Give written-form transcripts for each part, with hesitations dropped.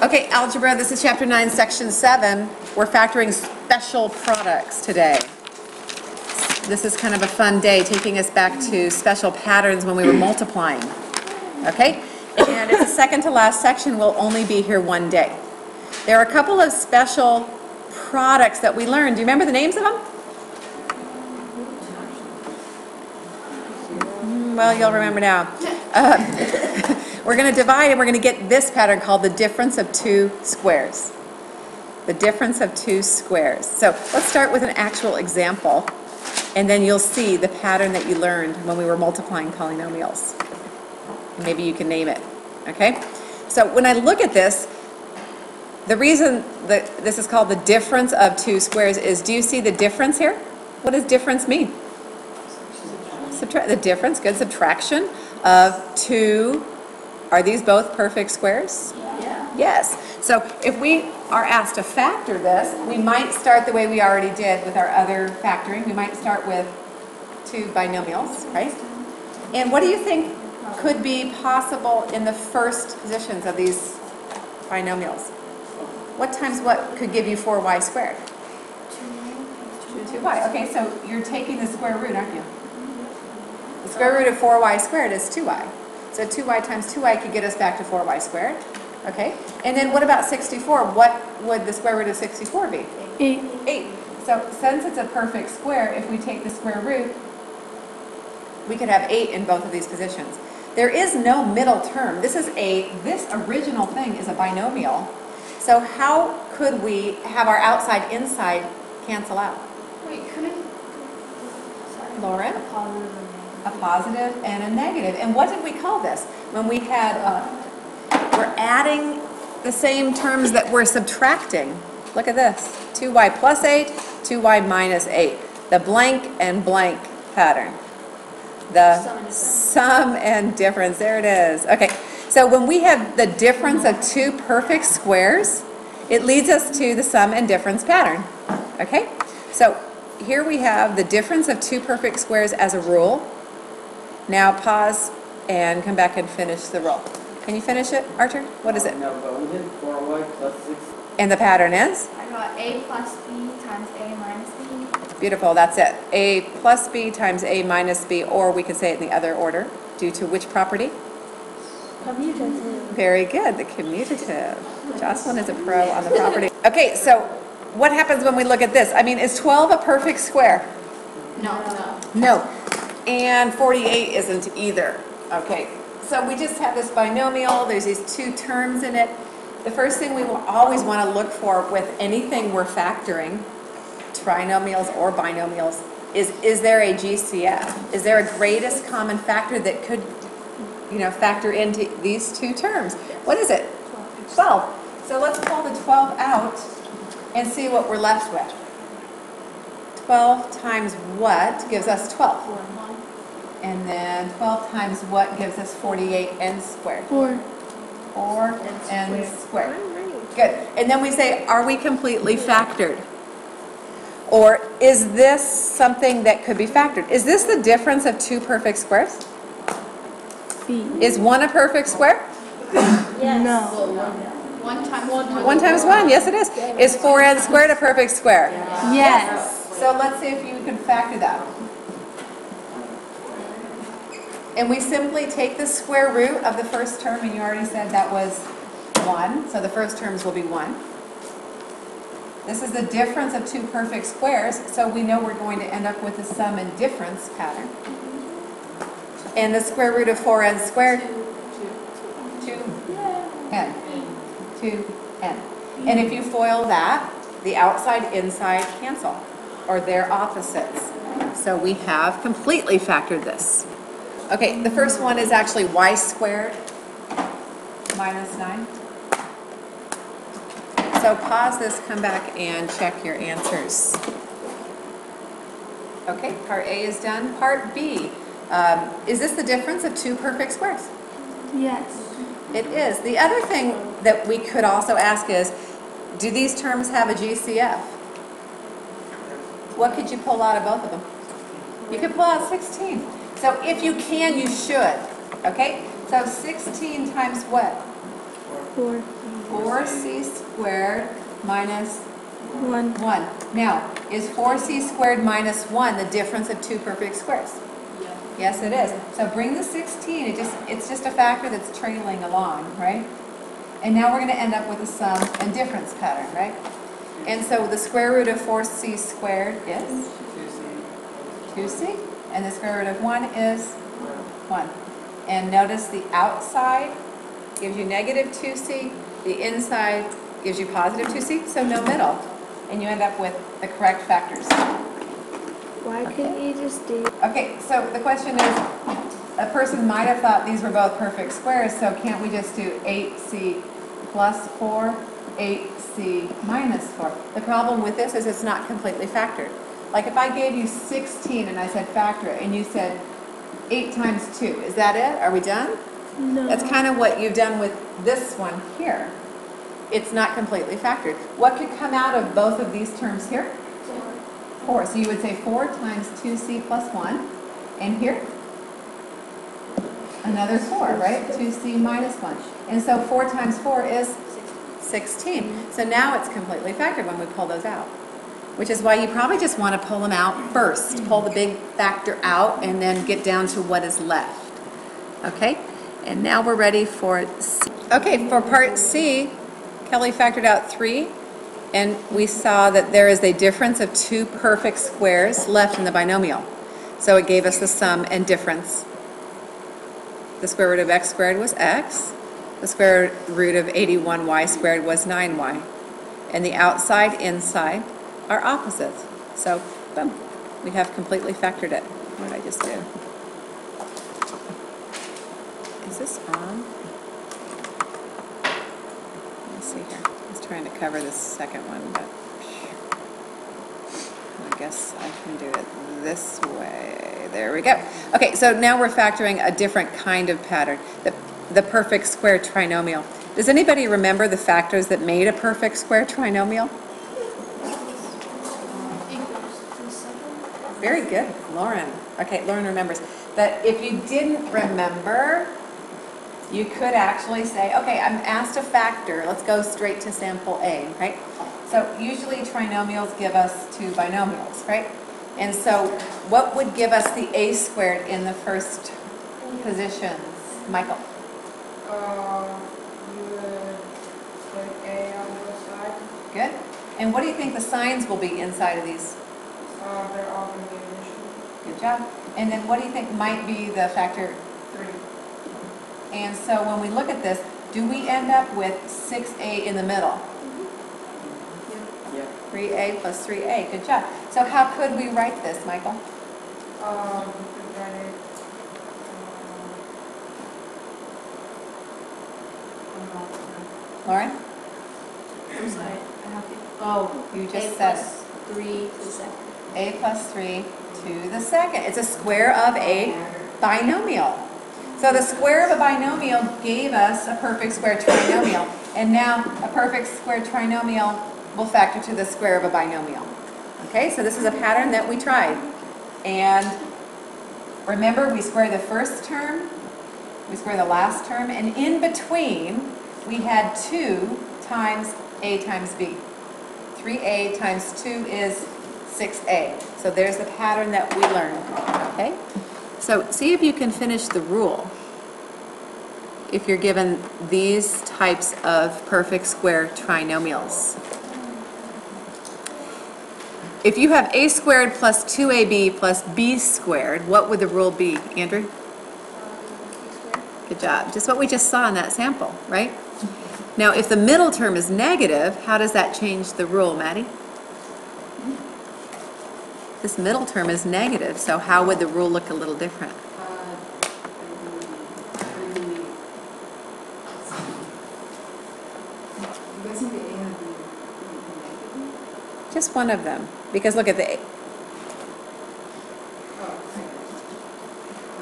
Okay, algebra, this is chapter 9, section 7. We're factoring special products today. This is kind of a fun day, taking us back to special patterns when we were multiplying. Okay? And it's the second to last section. We'll only be here one day. There are a couple of special products that we learned. Do you remember the names of them? Well, you'll remember now. We're going to divide and we're going to get this pattern called the difference of two squares. The difference of two squares. So let's start with an actual example, and then you'll see the pattern that you learned when we were multiplying polynomials. Maybe you can name it. Okay? So when I look at this, the reason that this is called the difference of two squares is, do you see the difference here? What does difference mean? The difference, good, subtraction of two. Are these both perfect squares? Yeah. Yes. So if we are asked to factor this, we might start the way we already did with our other factoring. We might start with two binomials, right? And what do you think could be possible in the first positions of these binomials? What times what could give you 4y squared? 2y. Okay, so you're taking the square root, aren't you? The square root of 4y squared is 2y. So 2y times 2y could get us back to 4y squared. Okay? And then what about 64? What would the square root of 64 be? 8. 8. So since it's a perfect square, if we take the square root, we could have 8 in both of these positions. There is no middle term. This original thing is a binomial. So how could we have our outside inside cancel out? Wait, couldn't... Lauren? A positive and a negative. And what did we call this? When we had, we're adding the same terms that we're subtracting. Look at this. 2y plus 8, 2y minus 8. The blank and blank pattern. The sum and difference. There it is. Okay. So when we have the difference of two perfect squares, it leads us to the sum and difference pattern. Okay? So here we have the difference of two perfect squares as a rule. Now pause and come back and finish the roll. Can you finish it, Archer? What is it? No, but we did 4y plus 6. And the pattern is? I got a plus b times a minus b. Beautiful, that's it. A plus b times a minus b, or we could say it in the other order, due to which property? Commutative. Very good, the commutative. Jocelyn is a pro on the property. Okay, so what happens when we look at this? I mean, is 12 a perfect square? No. No. And 48 isn't either. Okay, so we just have this binomial. There's these two terms in it. The first thing we will always want to look for with anything we're factoring, trinomials or binomials, is there a GCF? Is there a greatest common factor that could, factor into these two terms? What is it? 12. So let's pull the 12 out and see what we're left with. 12 times what gives us 12? And then 12 times what gives us 48 n squared? 4 n squared. Good. And then we say, are we completely factored? Or is this something that could be factored? Is this the difference of two perfect squares? Is 1 a perfect square? Yes. No. 1 times 1. 1 times 1, yes it is. Is 4n squared a perfect square? Yes. So let's see if you can factor that. And we simply take the square root of the first term, and you already said that was 1, so the first terms will be 1. This is the difference of two perfect squares, so we know we're going to end up with the sum and difference pattern. And the square root of 4n squared? 2n. 2n. And if you FOIL that, the outside inside cancel, or they're opposites. So we have completely factored this. Okay, the first one is actually y squared minus 9. So pause this, come back and check your answers. Okay, part A is done. Part B, is this the difference of two perfect squares? Yes. It is. The other thing that we could also ask is, do these terms have a GCF? What could you pull out of both of them? You could pull out 16. So if you can, you should. Okay? So 16 times what? 4. 4c squared minus 1. 1. Now, is 4c squared minus 1 the difference of two perfect squares? Yes, it is. So bring the 16. It's just a factor that's trailing along, right? And now we're going to end up with a sum and difference pattern, right? And so the square root of 4c squared is 2c. And the square root of 1 is 1. And notice the outside gives you negative 2c. The inside gives you positive 2c. So no middle. And you end up with the correct factors. Why couldn't you just do... Okay, so the question is, a person might have thought these were both perfect squares, so can't we just do 8c plus 4, 8c minus 4? The problem with this is it's not completely factored. Like if I gave you 16 and I said factor it, and you said 8 times 2, is that it? Are we done? No. That's kind of what you've done with this one here. It's not completely factored. What could come out of both of these terms here? 4. So you would say 4 times 2c plus 1. And here? Another 4, right? 2c minus 1. And so 4 times 4 is 16. So now it's completely factored when we pull those out. Which is why you probably just want to pull them out first. Pull the big factor out and then get down to what is left. Okay? And now we're ready for C. Okay, for part C, Kelly factored out 3. And we saw that there is a difference of two perfect squares left in the binomial. So it gave us the sum and difference. The square root of x squared was x. The square root of 81y squared was 9y. And the outside, inside are opposites. So, boom, we have completely factored it. What did I just do? Is this on? Let's see here. I was trying to cover this second one, but I guess I can do it this way. There we go. Okay, so now we're factoring a different kind of pattern, the perfect square trinomial. Does anybody remember the factors that made a perfect square trinomial? Very good, Lauren. Okay, Lauren remembers. But if you didn't remember, you could actually say, okay, I'm asked a factor. Let's go straight to sample A, right? So usually trinomials give us two binomials, right? And so what would give us the a squared in the first positions? Michael? You would put A on both sides. Good. And what do you think the signs will be inside of these? They're all going to be addition. Good job. And then what do you think might be the factor? 3. And so when we look at this, do we end up with 6a in the middle? Yep. 3a plus 3a. Good job. So how could we write this, Michael? Lauren? I'm sorry. You just said 3 to the second. a plus 3 to the second. It's a square of a binomial. So the square of a binomial gave us a perfect square trinomial. And now a perfect square trinomial will factor to the square of a binomial. Okay, so this is a pattern that we tried. And remember, we square the first term, we square the last term, and in between we had 2 times a times b. 3a times 2 is 6a. So there's the pattern that we learned. Okay? So see if you can finish the rule if you're given these types of perfect square trinomials. If you have a squared plus 2ab plus b squared, what would the rule be, Andrew? Good job. Just what we just saw in that sample, right? Now, if the middle term is negative, how does that change the rule, Maddie? This middle term is negative, so how would the rule look a little different? Just one of them, because look at the A.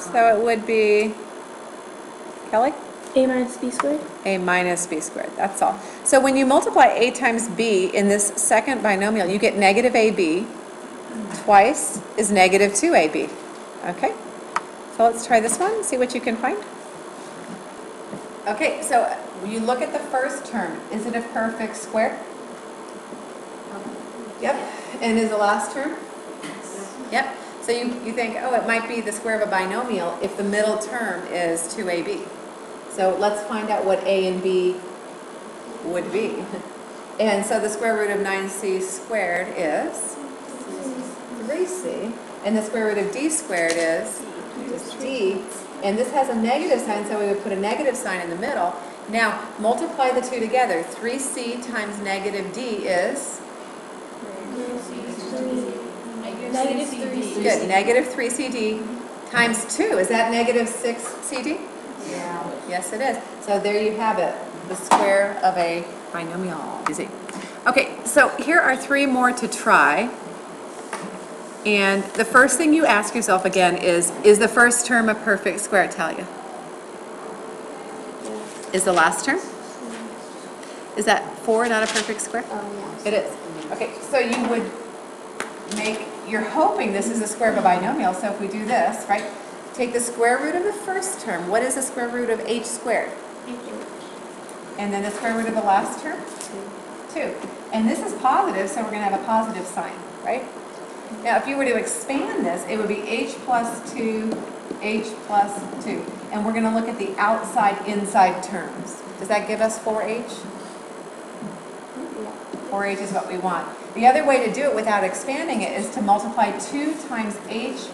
So it would be, Kelly? A minus b squared? A minus b squared, that's all. So when you multiply a times b in this second binomial, you get negative ab. Twice is negative 2ab. Okay, so let's try this one, see what you can find. Okay, so when you look at the first term, is it a perfect square? Yep. And is the last term? Yep. So you think, oh, it might be the square of a binomial if the middle term is 2ab. So let's find out what a and b would be. And so the square root of 9c squared is 3c. And the square root of d squared is just d. And this has a negative sign, so we would put a negative sign in the middle. Now, multiply the two together. 3c times negative d is? Negative 3c. Good. Negative 3cd times 2. Is that negative 6cd? Yeah. Yes, it is. So there you have it. The square of a binomial. Easy. Okay, so here are 3 more to try. And the first thing you ask yourself again is the first term a perfect square, Talia? Is the last term? Is that 4 not a perfect square? Oh, yes. It is. Okay, so you would make, you're hoping this is the square of a binomial, so if we do this, right, take the square root of the first term. What is the square root of h squared? And then the square root of the last term? 2. And this is positive, so we're going to have a positive sign, right? Now, if you were to expand this, it would be h plus 2, h plus 2. And we're going to look at the outside-inside terms. Does that give us 4h? 4h is what we want. The other way to do it without expanding it is to multiply 2 times h,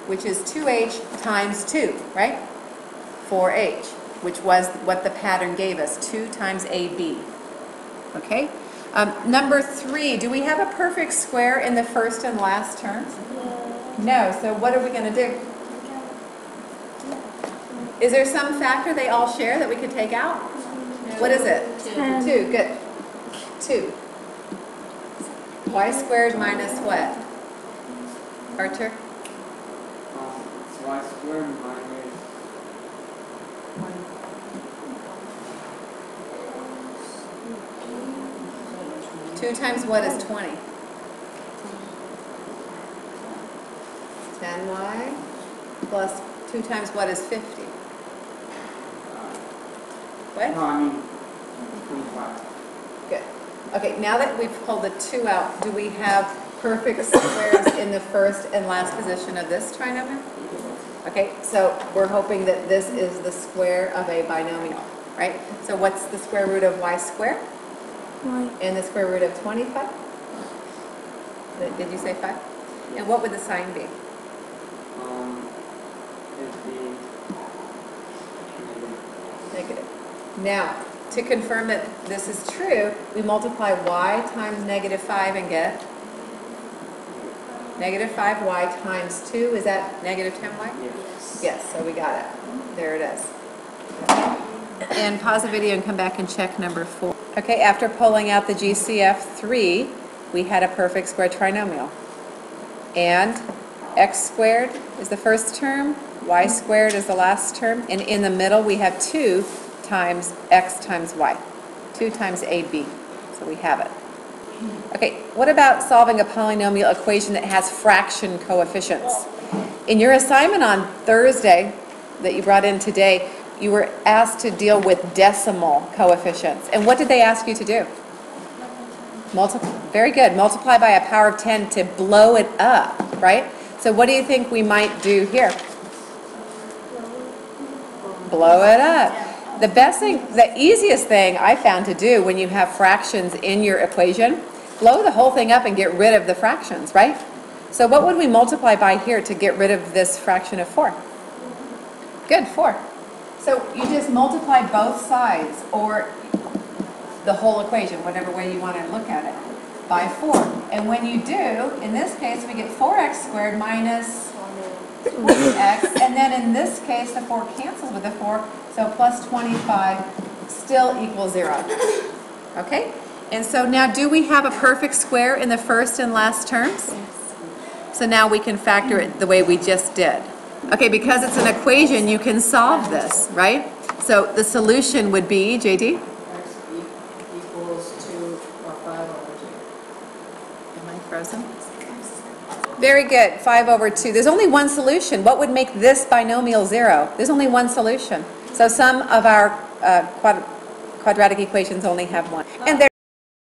which is 2h times 2, right? 4h, which was what the pattern gave us, 2 times ab. Okay? Number 3, do we have a perfect square in the first and last terms? No, so what are we going to do? Is there some factor they all share that we could take out? What is it? 2, good. 2. Y squared minus what? Archer? It's y squared minus 2 times what is 20? 10y plus 2 times what is 50? What? no, I mean 25. Good. Okay, now that we've pulled the 2 out, do we have perfect squares in the first and last position of this trinomial? Okay, so we're hoping that this is the square of a binomial, right? So what's the square root of y squared? And the square root of 25? Did you say 5? And what would the sign be? It'd be Negative. Now, to confirm that this is true, we multiply y times negative 5 and get negative 5y times 2. Is that negative 10y? yes. Yes, so we got it. There it is. And pause the video and come back and check number 4. Okay, after pulling out the GCF 3, we had a perfect square trinomial. And x squared is the first term, y squared is the last term, and in the middle we have 2 times x times y. 2 times ab. So we have it. Okay, what about solving a polynomial equation that has fraction coefficients? In your assignment on Thursday that you brought in today, you were asked to deal with decimal coefficients. And what did they ask you to do? Very good. Multiply by a power of 10 to blow it up, right? So what do you think we might do here? Blow it up. The best thing, the easiest thing I found to do when you have fractions in your equation, blow the whole thing up and get rid of the fractions, right? So what would we multiply by here to get rid of this fraction of 4? Good, 4. So you just multiply both sides, or the whole equation, whatever way you want to look at it, by 4. And when you do, in this case, we get 4x squared minus 20x. And then in this case, the 4 cancels with the 4, so plus 25 still equals 0. Okay? And so now, do we have a perfect square in the first and last terms? Yes. So now we can factor it the way we just did. Okay, because it's an equation, you can solve this, right? So the solution would be, JD? X equals 2 or 5 over 2. Am I frozen? Very good, 5 over 2. There's only one solution. What would make this binomial 0? There's only one solution. So some of our quadratic equations only have one. And there